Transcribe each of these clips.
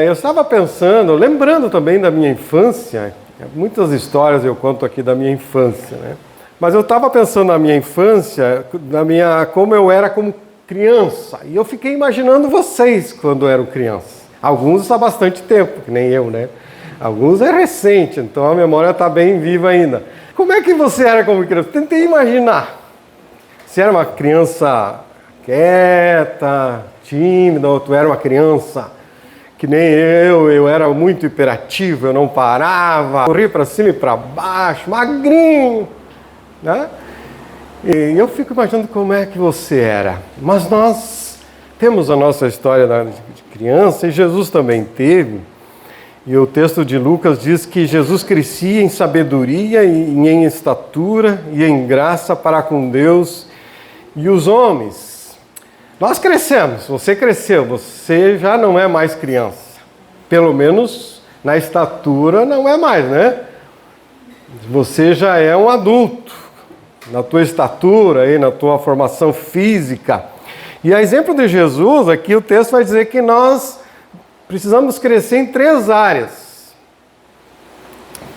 Eu estava pensando, lembrando também da minha infância, muitas histórias eu conto aqui da minha infância, né? Mas eu estava pensando na minha infância, como eu era como criança, e eu fiquei imaginando vocês quando eram crianças. Alguns há bastante tempo, que nem eu, né? Alguns é recente, então a memória está bem viva ainda. Como é que você era como criança? Tentei imaginar. Você era uma criança quieta, tímida, ou tu era uma criança que nem eu era muito hiperativo, eu não parava, corria para cima e para baixo, magrinho, né? E eu fico imaginando como é que você era. Mas nós temos a nossa história de criança e Jesus também teve. E o texto de Lucas diz que Jesus crescia em sabedoria e em estatura e em graça para com Deus e os homens. Nós crescemos, você cresceu, você já não é mais criança. Pelo menos na estatura não é mais, né? Você já é um adulto, na tua estatura, aí, na tua formação física. E a exemplo de Jesus, aqui o texto vai dizer que nós precisamos crescer em 3 áreas.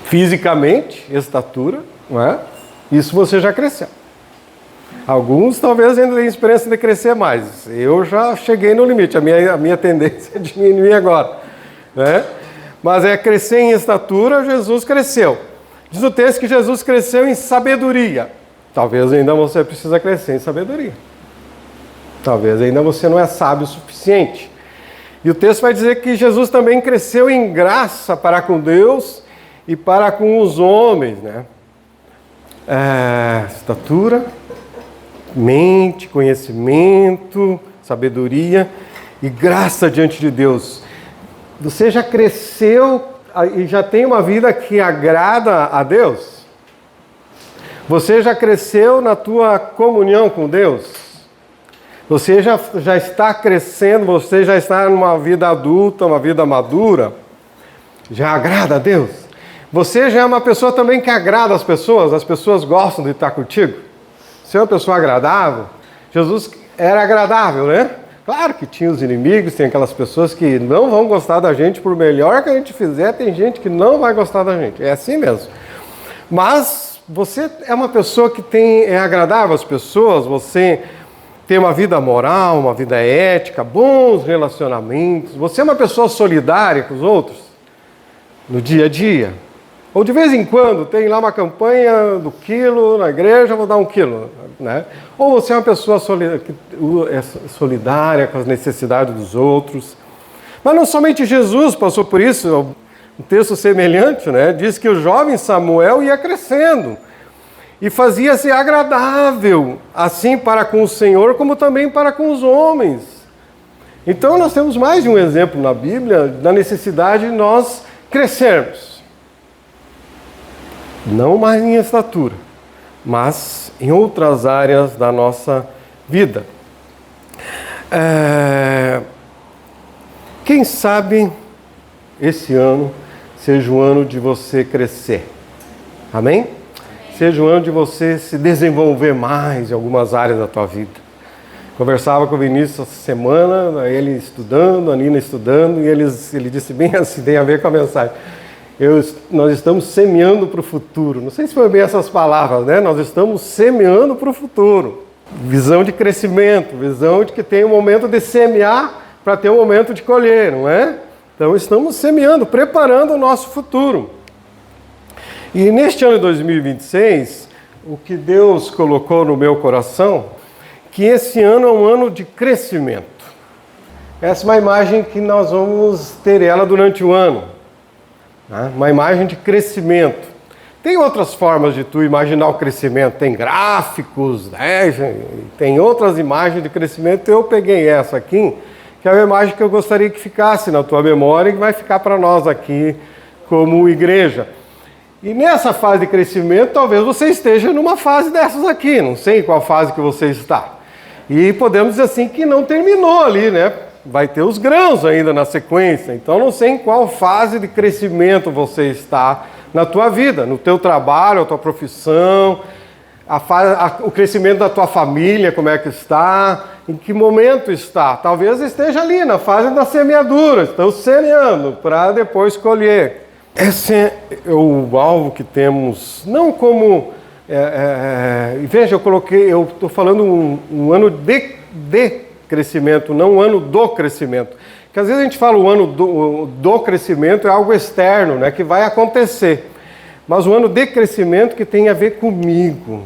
Fisicamente, estatura, não é? Isso você já cresceu. Alguns talvez ainda tenham experiência de crescer mais. Eu já cheguei no limite, a minha tendência é diminuir agora, né? Mas é crescer em estatura, Jesus cresceu. Diz o texto que Jesus cresceu em sabedoria. Talvez ainda você precisa crescer em sabedoria. Talvez ainda você não é sábio o suficiente. E o texto vai dizer que Jesus também cresceu em graça para com Deus e para com os homens, né? Estatura, mente, conhecimento, sabedoria e graça diante de Deus. Você já cresceu e já tem uma vida que agrada a Deus? Você já cresceu na tua comunhão com Deus? Você já está crescendo, você já está numa vida adulta, uma vida madura? Já agrada a Deus? Você já é uma pessoa também que agrada as pessoas gostam de estar contigo? Você é uma pessoa agradável? Jesus era agradável, né? Claro que tinha os inimigos, tem aquelas pessoas que não vão gostar da gente, por melhor que a gente fizer, tem gente que não vai gostar da gente. É assim mesmo. Mas você é uma pessoa que é agradável às pessoas, você tem uma vida moral, uma vida ética, bons relacionamentos. Você é uma pessoa solidária com os outros no dia a dia. Ou de vez em quando tem lá uma campanha do quilo na igreja, vou dar 1 quilo, né? Ou você é uma pessoa solidária com as necessidades dos outros. Mas não somente Jesus passou por isso, um texto semelhante, né? Diz que o jovem Samuel ia crescendo e fazia-se agradável, assim para com o Senhor, como também para com os homens. Então nós temos mais de um exemplo na Bíblia da necessidade de nós crescermos. Não mais em estatura, mas em outras áreas da nossa vida. Quem sabe esse ano seja o ano de você crescer. Amém? Seja o ano de você se desenvolver mais em algumas áreas da tua vida. Conversava com o Vinícius essa semana, ele estudando, a Nina estudando, e ele disse bem assim, tem a ver com a mensagem. Nós estamos semeando para o futuro. Não sei se foi bem essas palavras, né? Nós estamos semeando para o futuro. Visão de crescimento, visão de que tem um momento de semear para ter um momento de colher, não é? Então estamos semeando, preparando o nosso futuro. E neste ano de 2026, o que Deus colocou no meu coração, que esse ano é um ano de crescimento. Essa é uma imagem que nós vamos ter ela durante o ano. Uma imagem de crescimento. Tem outras formas de tu imaginar o crescimento, tem gráficos, né? Tem outras imagens de crescimento. Eu peguei essa aqui, que é uma imagem que eu gostaria que ficasse na tua memória e que vai ficar para nós aqui como igreja. E nessa fase de crescimento, talvez você esteja numa fase dessas aqui, não sei em qual fase que você está. E podemos dizer assim que não terminou ali, né? Vai ter os grãos ainda na sequência, então não sei em qual fase de crescimento você está na tua vida, no teu trabalho, a tua profissão, o crescimento da tua família, como é que está. Em que momento está? Talvez esteja ali na fase da semeadura, estão semeando para depois colher. Esse é o alvo que temos, não como... veja, eu estou falando um ano de crescimento, não um ano do crescimento. Porque às vezes a gente fala o ano do crescimento é algo externo, né, que vai acontecer. Mas o ano de crescimento que tem a ver comigo,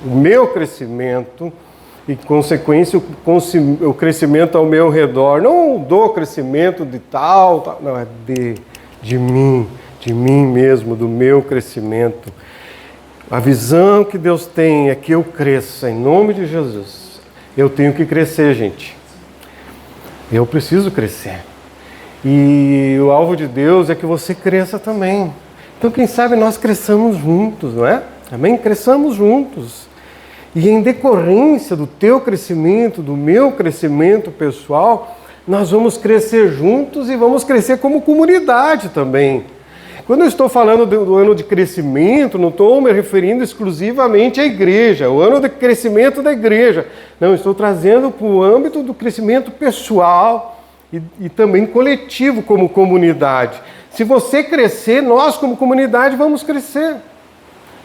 o meu crescimento e, consequência, o crescimento ao meu redor. Não do crescimento de tal, não, é de mim mesmo, do meu crescimento. A visão que Deus tem é que eu cresça, em nome de Jesus. Eu tenho que crescer, gente. Eu preciso crescer. E o alvo de Deus é que você cresça também. Então, quem sabe nós cresçamos juntos, não é? Amém? Cresçamos juntos. E em decorrência do teu crescimento, do meu crescimento pessoal, nós vamos crescer juntos e vamos crescer como comunidade também. Quando eu estou falando do ano de crescimento, não estou me referindo exclusivamente à igreja, o ano de crescimento da igreja. Não, estou trazendo para o âmbito do crescimento pessoal e também coletivo como comunidade. Se você crescer, nós como comunidade vamos crescer.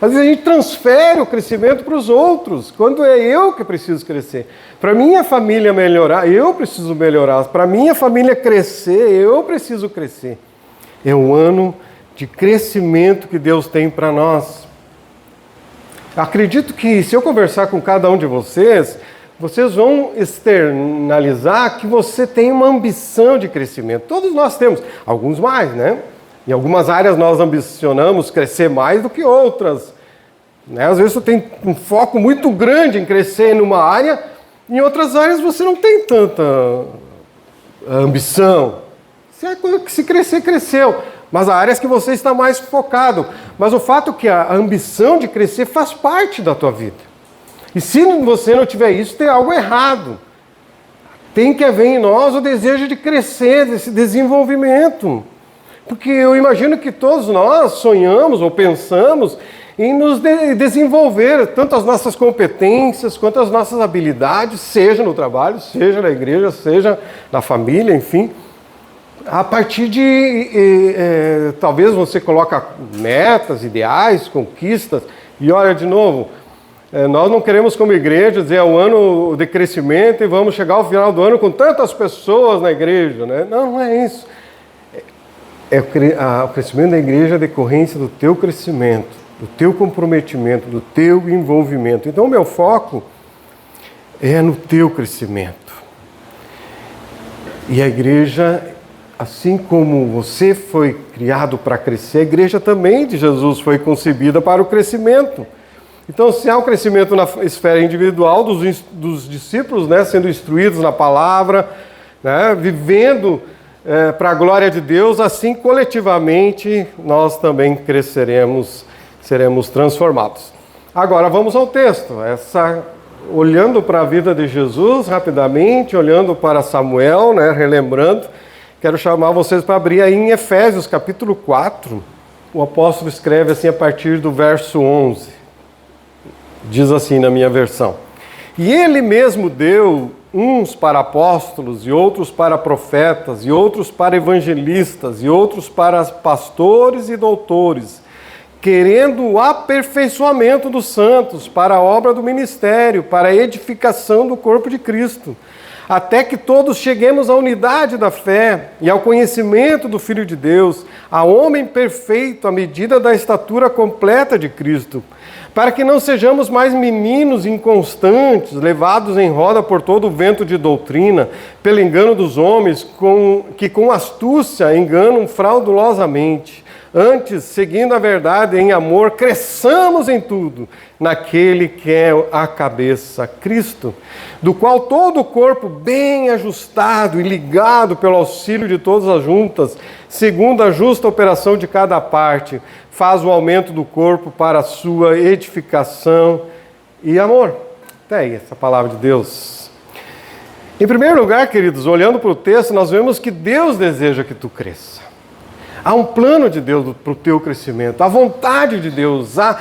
Às vezes a gente transfere o crescimento para os outros, quando é eu que preciso crescer. Para minha família melhorar, eu preciso melhorar. Para minha família crescer, eu preciso crescer. É um ano de crescimento que Deus tem para nós. Acredito que se eu conversar com cada um de vocês, vocês vão externalizar que você tem uma ambição de crescimento. Todos nós temos, alguns mais, né? Em algumas áreas nós ambicionamos crescer mais do que outras. Né? Às vezes você tem um foco muito grande em crescer numa área, em outras áreas você não tem tanta ambição. Se crescer, cresceu. Mas há áreas que você está mais focado. Mas o fato é que a ambição de crescer faz parte da tua vida. E se você não tiver isso, tem algo errado. Tem que haver em nós o desejo de crescer, desse desenvolvimento. Porque eu imagino que todos nós sonhamos ou pensamos em nos desenvolver, tanto as nossas competências quanto as nossas habilidades, seja no trabalho, seja na igreja, seja na família, enfim. A partir de, talvez você coloca metas, ideais, conquistas, e olha de novo, nós não queremos como igreja dizer é um ano de crescimento e vamos chegar ao final do ano com tantas pessoas na igreja, né? Não é isso. O crescimento da igreja é a decorrência do teu crescimento, do teu comprometimento, do teu envolvimento. Então o meu foco é no teu crescimento. E a igreja, assim como você foi criado para crescer, a igreja também de Jesus foi concebida para o crescimento. Então, se há um crescimento na esfera individual dos discípulos, né, sendo instruídos na palavra, né, vivendo para a glória de Deus, assim coletivamente nós também cresceremos, seremos transformados. Agora vamos ao texto. Olhando para a vida de Jesus rapidamente, olhando para Samuel, né, relembrando, quero chamar vocês para abrir aí em Efésios capítulo 4. O apóstolo escreve assim a partir do verso 11. Diz assim na minha versão: E ele mesmo deu uns para apóstolos, e outros para profetas, e outros para evangelistas, e outros para pastores e doutores, querendo o aperfeiçoamento dos santos para a obra do ministério, para a edificação do corpo de Cristo, até que todos cheguemos à unidade da fé e ao conhecimento do Filho de Deus, a homem perfeito, à medida da estatura completa de Cristo, para que não sejamos mais meninos inconstantes, levados em roda por todo o vento de doutrina, pelo engano dos homens, que com astúcia enganam fraudulosamente. Antes, seguindo a verdade em amor, cresçamos em tudo, naquele que é a cabeça, Cristo, do qual todo o corpo bem ajustado e ligado pelo auxílio de todas as juntas, segundo a justa operação de cada parte, faz o aumento do corpo para a sua edificação e amor. Até aí, essa palavra de Deus. Em primeiro lugar, queridos, olhando para o texto, nós vemos que Deus deseja que tu cresça. Há um plano de Deus para o teu crescimento, há vontade de Deus, há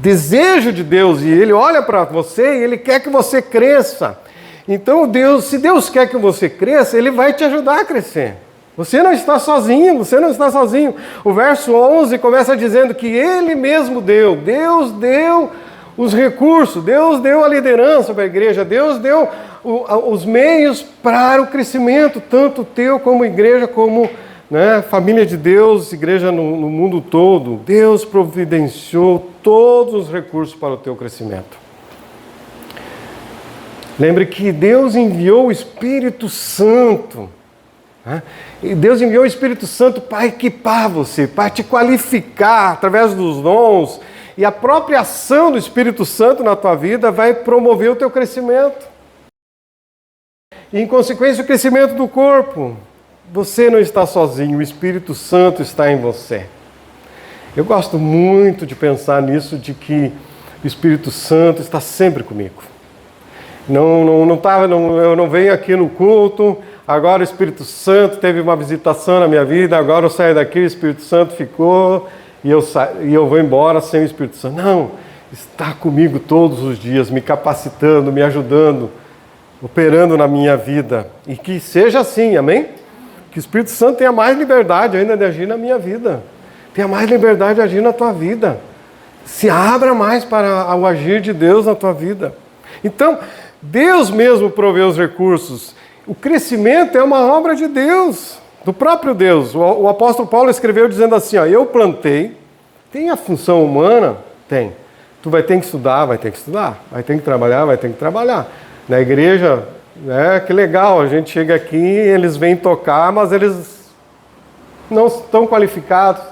desejo de Deus, e Ele olha para você e Ele quer que você cresça. Então, se Deus quer que você cresça, Ele vai te ajudar a crescer. Você não está sozinho, você não está sozinho. O verso 11 começa dizendo que Ele mesmo deu, Deus deu os recursos, Deus deu a liderança para a igreja, Deus deu os meios para o crescimento, tanto teu como igreja, como família de Deus, igreja no mundo todo. Deus providenciou todos os recursos para o teu crescimento. Lembre que Deus enviou o Espírito Santo. E Deus enviou o Espírito Santo para equipar você, para te qualificar através dos dons. E a própria ação do Espírito Santo na tua vida vai promover o teu crescimento. E, em consequência, o crescimento do corpo. Você não está sozinho, o Espírito Santo está em você. Eu gosto muito de pensar nisso, de que o Espírito Santo está sempre comigo. Eu não venho aqui no culto, agora o Espírito Santo teve uma visitação na minha vida, agora eu saio daqui, o Espírito Santo ficou e eu vou embora sem o Espírito Santo. Não, está comigo todos os dias, me capacitando, me ajudando, operando na minha vida. E que seja assim, amém? Que o Espírito Santo tenha mais liberdade ainda de agir na minha vida. Tenha mais liberdade de agir na tua vida. Se abra mais para o agir de Deus na tua vida. Então, Deus mesmo provê os recursos. O crescimento é uma obra de Deus, do próprio Deus. O apóstolo Paulo escreveu dizendo assim, eu plantei, tem a função humana? Tem. Tu vai ter que estudar, vai ter que estudar. Vai ter que trabalhar, vai ter que trabalhar. Na igreja, que legal, a gente chega aqui, eles vêm tocar, mas eles não estão qualificados,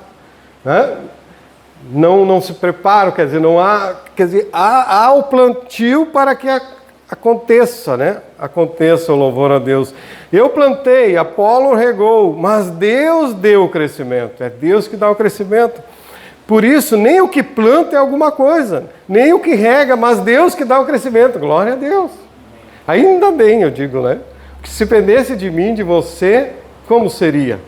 não se preparam, há o plantio para que aconteça, aconteça o louvor a Deus. Eu plantei, Apolo regou, mas Deus deu o crescimento, é Deus que dá o crescimento. Por isso, nem o que planta é alguma coisa, nem o que rega, mas Deus que dá o crescimento, glória a Deus. Ainda bem, eu digo, que se dependesse de mim, de você, como seria?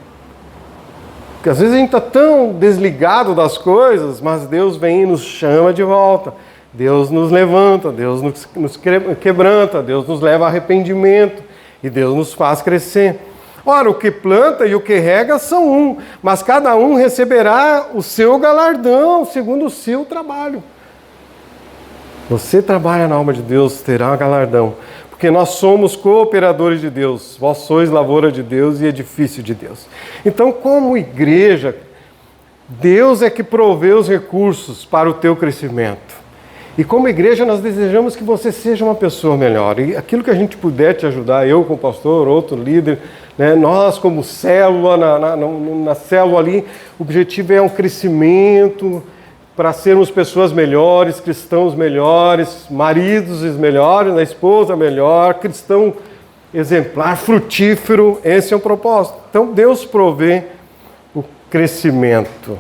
Porque às vezes a gente está tão desligado das coisas, mas Deus vem e nos chama de volta. Deus nos levanta, Deus nos quebranta, Deus nos leva a arrependimento e Deus nos faz crescer. Ora, o que planta e o que rega são um, mas cada um receberá o seu galardão segundo o seu trabalho. Você trabalha na obra de Deus, terá um galardão, porque nós somos cooperadores de Deus, vós sois lavoura de Deus e edifício de Deus. Então, como igreja, Deus é que provê os recursos para o teu crescimento. E como igreja, nós desejamos que você seja uma pessoa melhor. E aquilo que a gente puder te ajudar, eu como pastor, outro líder, nós como célula, na célula ali, o objetivo é um crescimento para sermos pessoas melhores, cristãos melhores, maridos melhores, a esposa melhor, cristão exemplar, frutífero. Esse é o propósito. Então Deus provê o crescimento.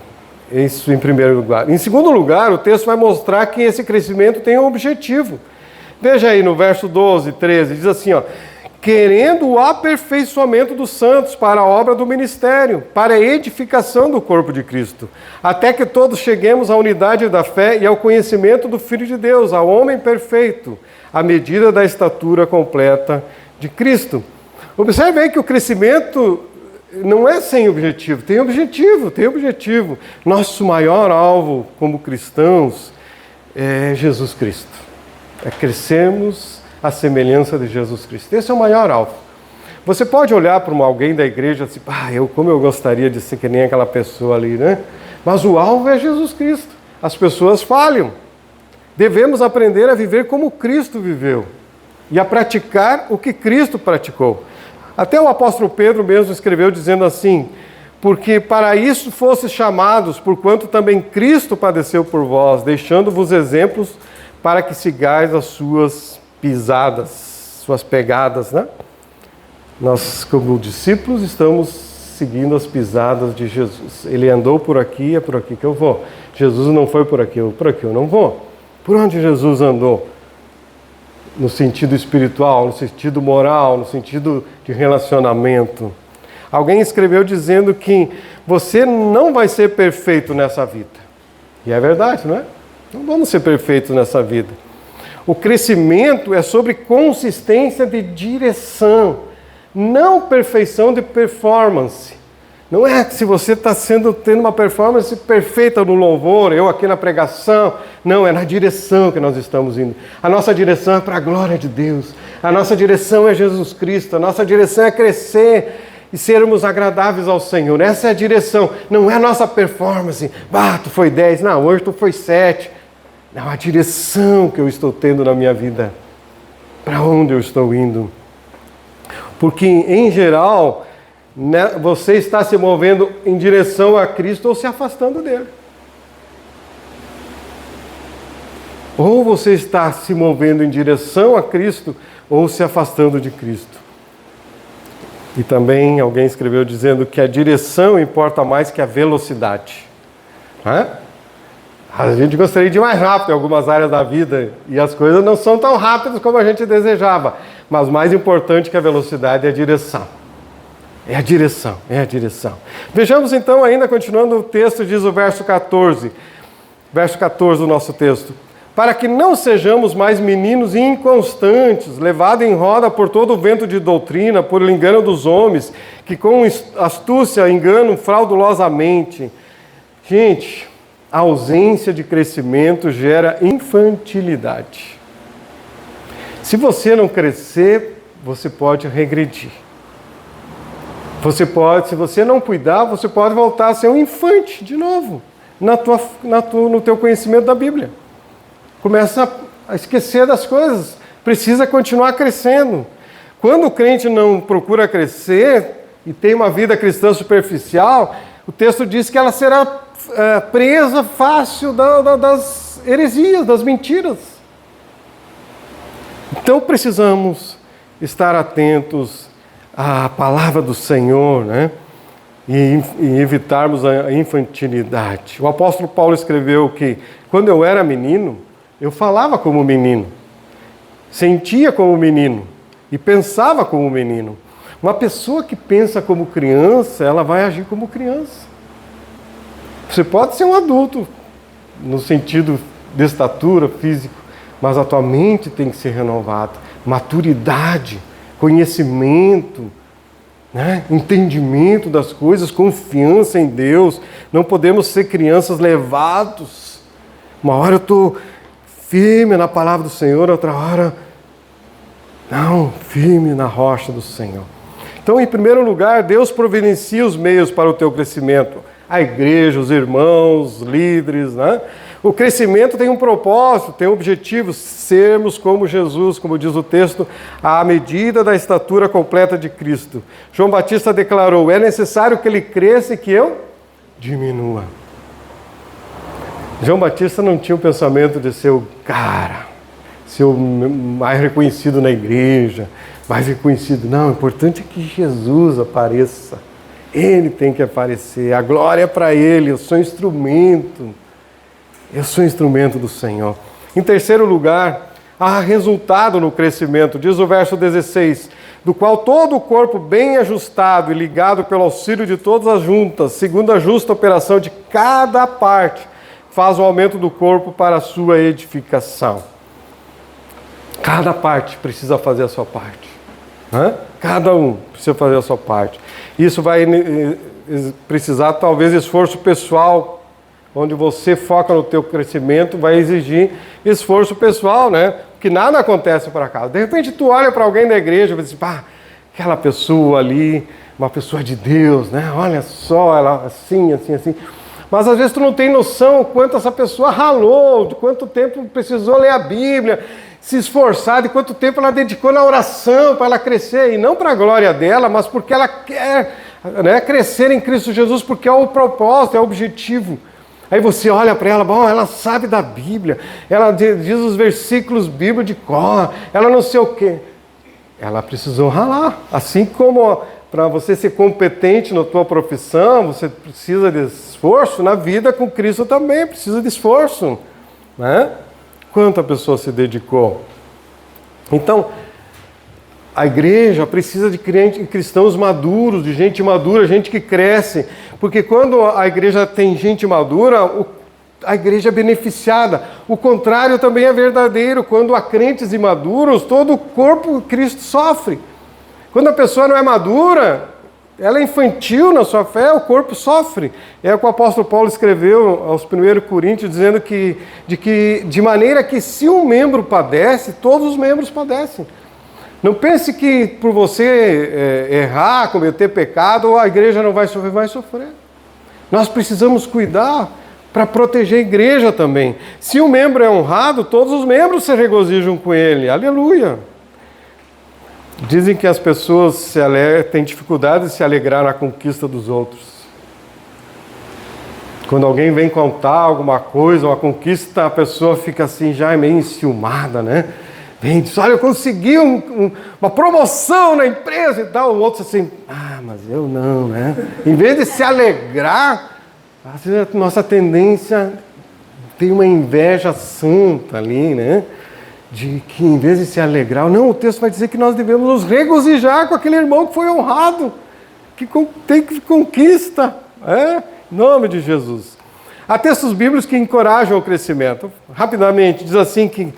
Isso em primeiro lugar. Em segundo lugar, o texto vai mostrar que esse crescimento tem um objetivo. Veja aí no verso 12, 13, diz assim, querendo o aperfeiçoamento dos santos para a obra do ministério, para a edificação do corpo de Cristo, até que todos cheguemos à unidade da fé e ao conhecimento do Filho de Deus, ao homem perfeito, à medida da estatura completa de Cristo. Observe aí que o crescimento não é sem objetivo, tem objetivo. Nosso maior alvo como cristãos é Jesus Cristo. É crescermos à semelhança de Jesus Cristo. Esse é o maior alvo. Você pode olhar para alguém da igreja e dizer, como eu gostaria de ser que nem aquela pessoa ali, Mas o alvo é Jesus Cristo. As pessoas falham. Devemos aprender a viver como Cristo viveu e a praticar o que Cristo praticou. Até o apóstolo Pedro mesmo escreveu dizendo assim, porque para isso fostes chamados, porquanto também Cristo padeceu por vós, deixando-vos exemplos para que sigais as suas pisadas, suas pegadas, Nós, como discípulos, estamos seguindo as pisadas de Jesus. Ele andou por aqui, é por aqui que eu vou. Jesus não foi por aqui eu não vou. Por onde Jesus andou? No sentido espiritual, no sentido moral, no sentido de relacionamento. Alguém escreveu dizendo que você não vai ser perfeito nessa vida. E é verdade, não é? Não vamos ser perfeitos nessa vida. O crescimento é sobre consistência de direção, não perfeição de performance. Não é que se você está tendo uma performance perfeita no louvor, eu aqui na pregação. Não, é na direção que nós estamos indo. A nossa direção é para a glória de Deus. A nossa direção é Jesus Cristo. A nossa direção é crescer e sermos agradáveis ao Senhor. Essa é a direção. Não é a nossa performance. Tu foi 10. Não, hoje tu foi 7. Não, a direção que eu estou tendo na minha vida. Para onde eu estou indo? Porque, em geral, você está se movendo em direção a Cristo ou se afastando dele. Ou você está se movendo em direção a Cristo ou se afastando de Cristo. E também alguém escreveu dizendo que a direção importa mais que a velocidade. A gente gostaria de ir mais rápido em algumas áreas da vida e as coisas não são tão rápidas como a gente desejava. Mas mais importante que a velocidade é a direção. É a direção, é a direção. Vejamos então, ainda continuando o texto, diz o verso 14. Verso 14 do nosso texto. Para que não sejamos mais meninos inconstantes, levados em roda por todo o vento de doutrina, por engano dos homens, que com astúcia enganam fraudulosamente. Gente, a ausência de crescimento gera infantilidade. Se você não crescer, você pode regredir. Se você não cuidar, você pode voltar a ser um infante de novo, no teu conhecimento da Bíblia. Começa a esquecer das coisas, precisa continuar crescendo. Quando o crente não procura crescer e tem uma vida cristã superficial, o texto diz que ela será presa fácil das heresias, das mentiras. Então precisamos estar atentos à palavra do Senhor, né? E evitarmos a infantilidade. O apóstolo Paulo escreveu que quando eu era menino, eu falava como menino, sentia como menino e pensava como menino. Uma pessoa que pensa como criança, ela vai agir como criança. Você pode ser um adulto, no sentido de estatura, físico, mas a tua mente tem que ser renovada. Maturidade, conhecimento, né? Entendimento das coisas, confiança em Deus. Não podemos ser crianças levados. Uma hora eu estou firme na palavra do Senhor, outra hora, não, firme na rocha do Senhor. Então, em primeiro lugar, Deus providencia os meios para o teu crescimento. A igreja, os irmãos, líderes, né? O crescimento tem um propósito, tem um objetivo, sermos como Jesus, como diz o texto, à medida da estatura completa de Cristo. João Batista declarou, é necessário que ele cresça e que eu diminua. João Batista não tinha o pensamento de ser o cara, ser o mais reconhecido na igreja, mais reconhecido. Não, o importante é que Jesus apareça. Ele tem que aparecer, a glória é para Ele, eu sou instrumento. Eu sou instrumento do Senhor. Em terceiro lugar, há resultado no crescimento. Diz o verso 16, do qual todo o corpo bem ajustado e ligado pelo auxílio de todas as juntas, segundo a justa operação de cada parte, faz o aumento do corpo para a sua edificação. Cada parte precisa fazer a sua parte. Cada um precisa fazer a sua parte. Isso vai precisar, talvez, esforço pessoal. Onde você foca no teu crescimento, vai exigir esforço pessoal, né? Porque nada acontece por acaso. De repente tu olha para alguém da igreja e diz, aquela pessoa ali, uma pessoa de Deus, né? Olha só, ela assim. Mas às vezes tu não tem noção o quanto essa pessoa ralou, de quanto tempo precisou ler a Bíblia, se esforçar, de quanto tempo ela dedicou na oração para ela crescer. E não para a glória dela, mas porque ela quer, né, crescer em Cristo Jesus, porque é o propósito, é o objetivo. Aí você olha para ela, ela sabe da Bíblia, ela diz os versículos bíblicos de cor, ela não sei o quê. Ela precisou ralar. Assim como para você ser competente na tua profissão, você precisa de esforço, na vida com Cristo também precisa de esforço. Né? Quanto a pessoa se dedicou. Então, A igreja precisa de cristãos maduros, de gente madura, gente que cresce. Porque quando a igreja tem gente madura, a igreja é beneficiada. O contrário também é verdadeiro. Quando há crentes imaduros, todo o corpo de Cristo sofre. Quando a pessoa não é madura, ela é infantil na sua fé, o corpo sofre. É o que o apóstolo Paulo escreveu aos 1 Coríntios, dizendo que de maneira que se um membro padece, todos os membros padecem. Não pense que por você errar, cometer pecado, a igreja não vai sofrer, vai sofrer. Nós precisamos cuidar para proteger a igreja também. Se um membro é honrado, todos os membros se regozijam com ele. Aleluia! Dizem que as pessoas têm dificuldade de se alegrar na conquista dos outros. Quando alguém vem contar alguma coisa, uma conquista, a pessoa fica assim, já meio enciumada, né? Vem, diz, olha, eu consegui uma promoção na empresa e tal. O outro assim, mas eu não, né? Em vez de se alegrar, às vezes a nossa tendência tem uma inveja santa ali, né? De que em vez de se alegrar, não, o texto vai dizer que nós devemos nos regozijar com aquele irmão que foi honrado, que conquista, em nome de Jesus. Há textos bíblicos que encorajam o crescimento. Rapidamente, diz assim que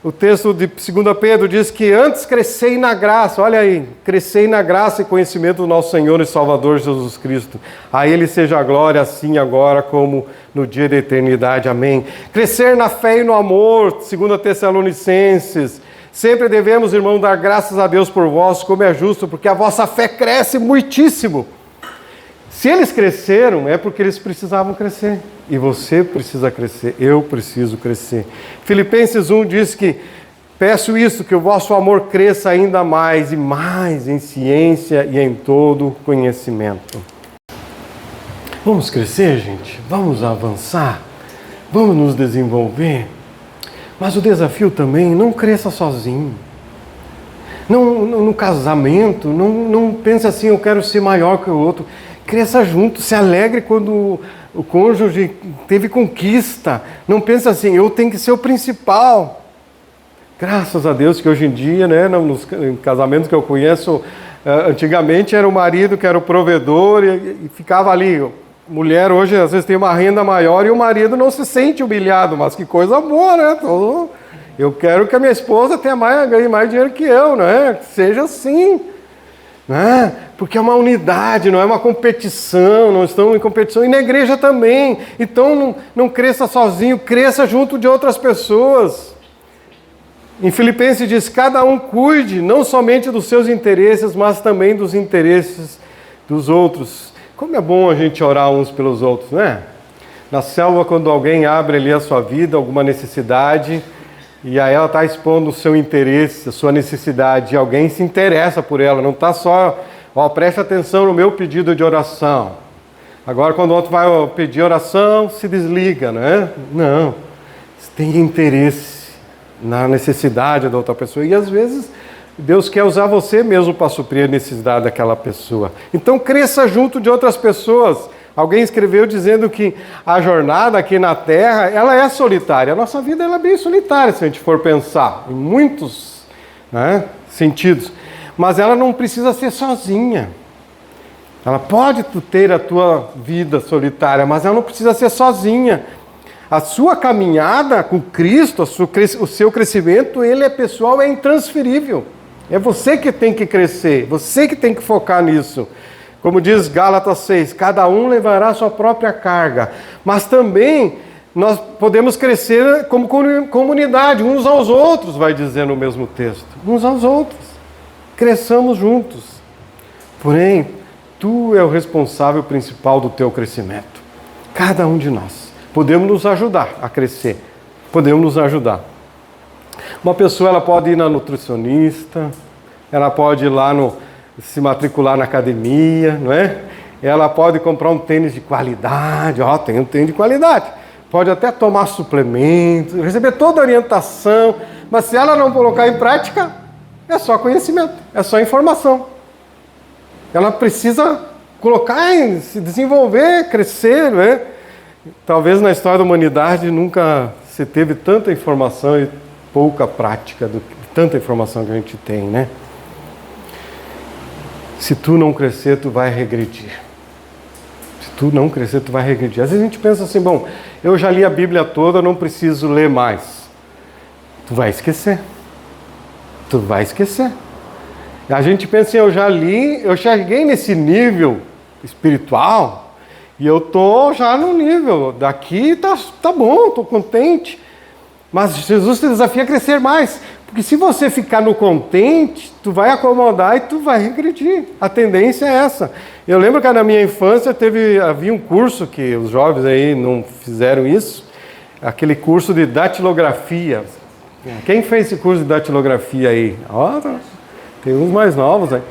o texto de 2 Pedro diz que antes crescei na graça, olha aí, crescei na graça e conhecimento do nosso Senhor e Salvador Jesus Cristo. A Ele seja a glória, assim agora como no dia da eternidade. Amém. Crescer na fé e no amor, 2 Tessalonicenses. Sempre devemos, irmão, dar graças a Deus por vós, como é justo, porque a vossa fé cresce muitíssimo. Se eles cresceram, é porque eles precisavam crescer. E você precisa crescer, eu preciso crescer. Filipenses 1 diz que, peço isso, que o vosso amor cresça ainda mais e mais em ciência e em todo conhecimento. Vamos crescer, gente? Vamos avançar? Vamos nos desenvolver? Mas o desafio também, não cresça sozinho. No casamento, não pense assim, eu quero ser maior que o outro. Cresça junto, se alegre quando o cônjuge teve conquista. Não pense assim, eu tenho que ser o principal. Graças a Deus que hoje em dia, né, nos casamentos que eu conheço, antigamente era o marido que era o provedor e ficava ali. Mulher hoje às vezes tem uma renda maior e o marido não se sente humilhado, mas que coisa boa, né? Eu quero que a minha esposa ganhe mais dinheiro que eu, né? Que seja assim. Né? Porque é uma unidade, não é uma competição, não estamos em competição, e na igreja também. Então não cresça sozinho, cresça junto de outras pessoas. Em Filipenses diz, cada um cuide não somente dos seus interesses, mas também dos interesses dos outros. Como é bom a gente orar uns pelos outros, né? Na célula, quando alguém abre ali a sua vida, alguma necessidade, e aí ela está expondo o seu interesse, a sua necessidade, e alguém se interessa por ela, não está só, preste atenção no meu pedido de oração. Agora, quando o outro vai pedir oração, se desliga, né? Não, você tem interesse na necessidade da outra pessoa, e às vezes Deus quer usar você mesmo para suprir a necessidade daquela pessoa. Então, cresça junto de outras pessoas. Alguém escreveu dizendo que a jornada aqui na Terra, ela é solitária. A nossa vida ela é bem solitária, se a gente for pensar, em muitos, né, sentidos. Mas ela não precisa ser sozinha. Ela pode ter a tua vida solitária, mas ela não precisa ser sozinha. A sua caminhada com Cristo, o seu crescimento, ele é pessoal, é intransferível. É você que tem que crescer, você que tem que focar nisso. Como diz Gálatas 6, cada um levará a sua própria carga. Mas também nós podemos crescer como comunidade, uns aos outros, vai dizer no mesmo texto. Uns aos outros. Cresçamos juntos. Porém, tu é o responsável principal do teu crescimento. Cada um de nós. Podemos nos ajudar a crescer. Podemos nos ajudar. Uma pessoa ela pode ir na nutricionista, ela pode ir lá se matricular na academia, não é? Ela pode comprar um tênis de qualidade, tem um tênis de qualidade. Pode até tomar suplementos, receber toda a orientação, mas se ela não colocar em prática, é só conhecimento, é só informação. Ela precisa colocar, se desenvolver, crescer, não é? Talvez na história da humanidade nunca se teve tanta informação e pouca prática, tanta informação que a gente tem, né? Se tu não crescer, tu vai regredir. Se tu não crescer, tu vai regredir. Às vezes a gente pensa assim, bom, eu já li a Bíblia toda, eu não preciso ler mais. Tu vai esquecer. Tu vai esquecer. A gente pensa assim, eu já li, eu cheguei nesse nível espiritual e eu tô já no nível, daqui tá bom, tô contente. Mas Jesus te desafia a crescer mais, porque se você ficar no contente, tu vai acomodar e tu vai regredir. A tendência é essa. Eu lembro que na minha infância havia um curso que os jovens aí não fizeram isso, aquele curso de datilografia. Quem fez esse curso de datilografia aí? Tem uns mais novos aí.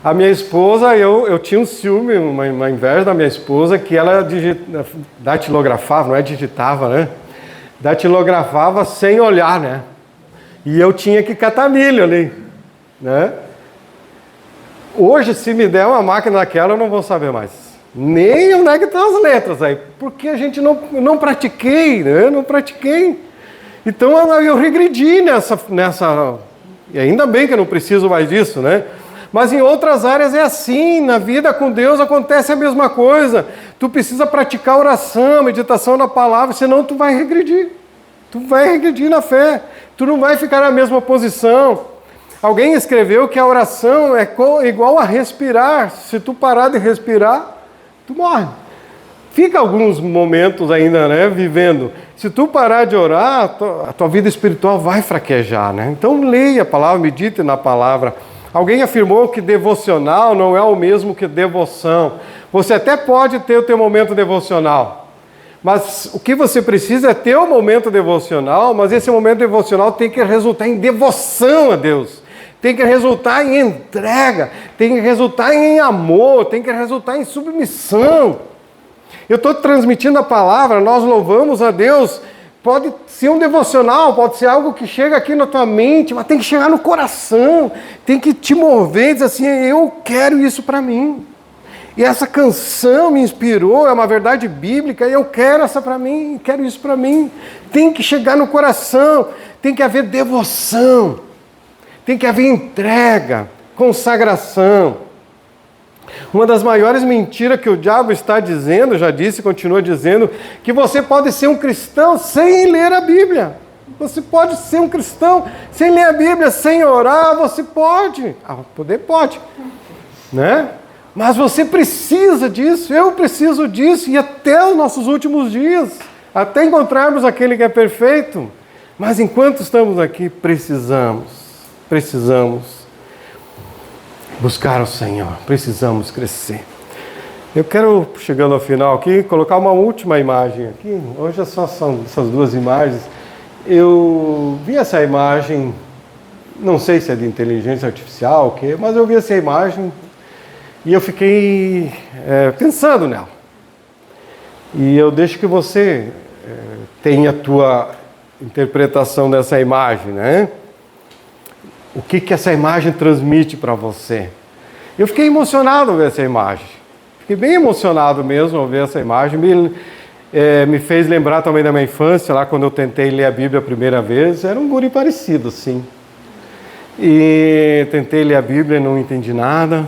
A minha esposa, eu tinha um ciúme, uma inveja da minha esposa, que ela datilografava, não é digitava, né? Datilografava sem olhar, né? E eu tinha que catar milho ali, né? Hoje, se me der uma máquina daquela, eu não vou saber mais. Nem onde é que estão as letras aí. Porque a gente não pratiquei, né? Eu não pratiquei. Então eu regredi nessa... E ainda bem que eu não preciso mais disso, né? Mas em outras áreas é assim, na vida com Deus acontece a mesma coisa. Tu precisa praticar oração, meditação na palavra, senão tu vai regredir. Tu vai regredir na fé. Tu não vai ficar na mesma posição. Alguém escreveu que a oração é igual a respirar. Se tu parar de respirar, tu morre. Fica alguns momentos ainda, né, vivendo. Se tu parar de orar, a tua vida espiritual vai fraquejar, né? Então leia a palavra, medite na palavra. Alguém afirmou que devocional não é o mesmo que devoção. Você até pode ter o teu momento devocional, mas o que você precisa é ter o momento devocional, mas esse momento devocional tem que resultar em devoção a Deus. Tem que resultar em entrega, tem que resultar em amor, tem que resultar em submissão. Eu estou transmitindo a palavra, nós louvamos a Deus. Pode ser um devocional, pode ser algo que chega aqui na tua mente, mas tem que chegar no coração, tem que te mover e dizer assim, eu quero isso para mim. E essa canção me inspirou, é uma verdade bíblica, e eu quero essa para mim, quero isso para mim. Tem que chegar no coração, tem que haver devoção, tem que haver entrega, consagração. Uma das maiores mentiras que o diabo está dizendo, já disse e continua dizendo, que você pode ser um cristão sem ler a Bíblia. Você pode ser um cristão sem ler a Bíblia, sem orar, você pode. Poder pode, né? Mas você precisa disso, eu preciso disso, e até os nossos últimos dias, até encontrarmos aquele que é perfeito. Mas enquanto estamos aqui, precisamos buscar o Senhor, precisamos crescer. Eu quero, chegando ao final aqui, colocar uma última imagem aqui. Hoje só são essas duas imagens. Eu vi essa imagem, não sei se é de inteligência artificial ou o quê, mas eu vi essa imagem e eu fiquei pensando nela. E eu deixo que você tenha a tua interpretação dessa imagem, né? O que essa imagem transmite para você? Eu fiquei emocionado ao ver essa imagem. Fiquei bem emocionado mesmo ao ver essa imagem. Me fez lembrar também da minha infância, lá quando eu tentei ler a Bíblia a primeira vez. Era um guri parecido, sim. E tentei ler a Bíblia e não entendi nada.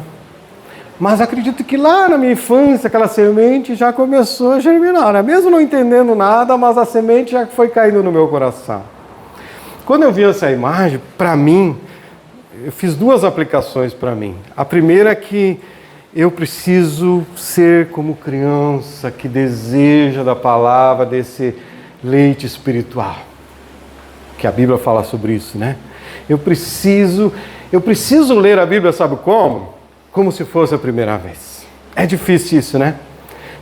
Mas acredito que lá na minha infância, aquela semente já começou a germinar, né? Mesmo não entendendo nada, mas a semente já foi caindo no meu coração. Quando eu vi essa imagem, para mim, eu fiz duas aplicações para mim. A primeira é que eu preciso ser como criança que deseja da palavra, desse leite espiritual. Que a Bíblia fala sobre isso, né? Eu preciso ler a Bíblia, sabe como? Como se fosse a primeira vez. É difícil isso, né?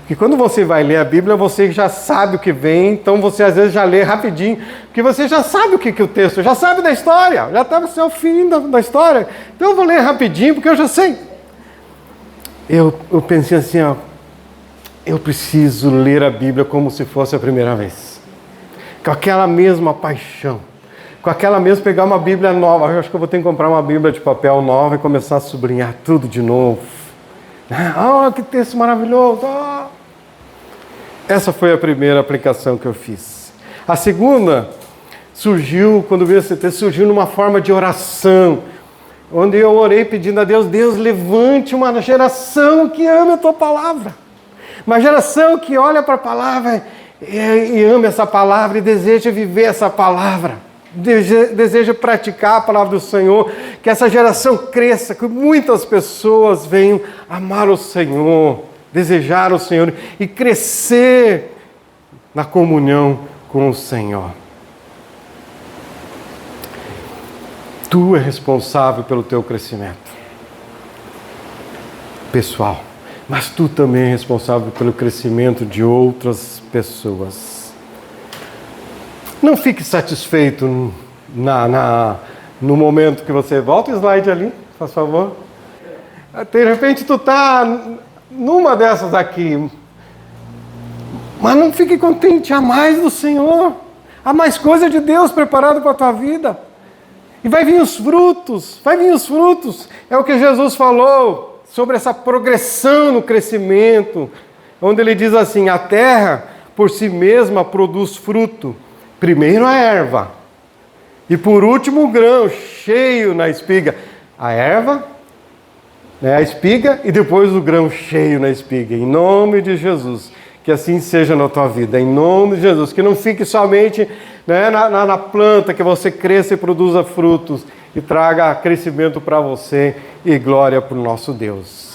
Porque quando você vai ler a Bíblia, você já sabe o que vem, então você às vezes já lê rapidinho, porque você já sabe o que o texto, já sabe da história, já está no fim da história. Então eu vou ler rapidinho, porque eu já sei. Eu pensei assim, eu preciso ler a Bíblia como se fosse a primeira vez. Com aquela mesma paixão, com aquela mesma, pegar uma Bíblia nova. Eu acho que eu vou ter que comprar uma Bíblia de papel nova e começar a sublinhar tudo de novo. Que texto maravilhoso! Essa foi a primeira aplicação que eu fiz. A segunda surgiu, quando vi esse texto, surgiu numa forma de oração. onde eu orei pedindo a Deus, Deus, levante uma geração que ame a tua palavra. Uma geração que olha para a palavra e ama essa palavra e deseja viver essa palavra. Deseja praticar a palavra do Senhor. Que essa geração cresça, que muitas pessoas venham amar o Senhor, desejar o Senhor e crescer na comunhão com o Senhor. Tu é responsável pelo teu crescimento pessoal, mas tu também é responsável pelo crescimento de outras pessoas. Não fique satisfeito no momento que você... Volta o slide ali, por favor. De repente tu está numa dessas aqui, mas não fique contente, há mais do Senhor, há mais coisa de Deus preparado para a tua vida. E vai vir os frutos. É o que Jesus falou sobre essa progressão no crescimento, onde ele diz assim, a terra por si mesma produz fruto. Primeiro a erva, e por último o grão cheio na espiga. A erva, a espiga, e depois o grão cheio na espiga. Em nome de Jesus, que assim seja na tua vida. Em nome de Jesus, que não fique somente na planta, que você cresça e produza frutos e traga crescimento para você e glória para o nosso Deus.